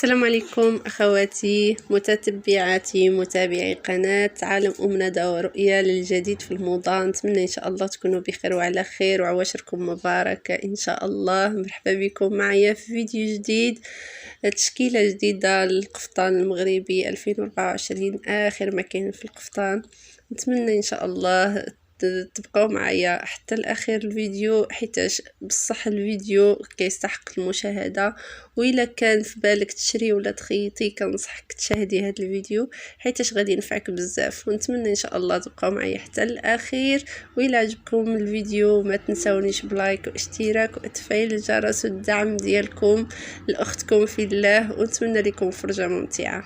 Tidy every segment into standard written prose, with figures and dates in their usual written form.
السلام عليكم أخواتي متتبعاتي متابعي قناة عالم أم ندى ورؤيا للجديد في الموضة. نتمنى إن شاء الله تكونوا بخير وعلى خير وعواشركم مباركة إن شاء الله. مرحبا بكم معايا في فيديو جديد، تشكيلة جديدة للقفطان المغربي 2024، آخر ما كاين في القفطان. نتمنى إن شاء الله تبقوا معايا حتى الاخير الفيديو، حيتاش بصح الفيديو كيستحق المشاهده. وإلا كان في بالك تشري ولا تخيطي كنصحك تشاهدي هذا الفيديو حيتاش غادي ينفعك بزاف. ونتمنى ان شاء الله تبقوا معايا حتى الاخير. وإلا عجبكم الفيديو ما تنسونيش بلايك واشتراك وتفعيل الجرس والدعم ديالكم لاختكم في الله، ونتمنى لكم فرجه ممتعه.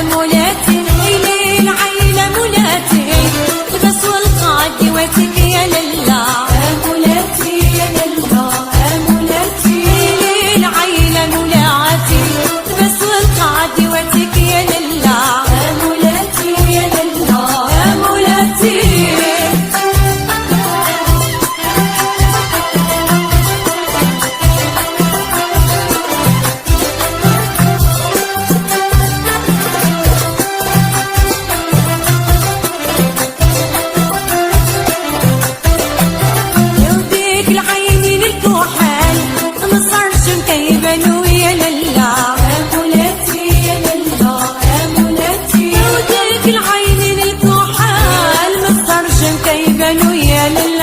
مولاتي ليل عيلة مولاتي البس والقعد واتك يا للا مولاتي يا للا مولاتي ليل عيلة مولاتي البس والقعد واتك يا للا مولاتي يا للا مولاتي العين الكحال مصرش كيبانو يا للا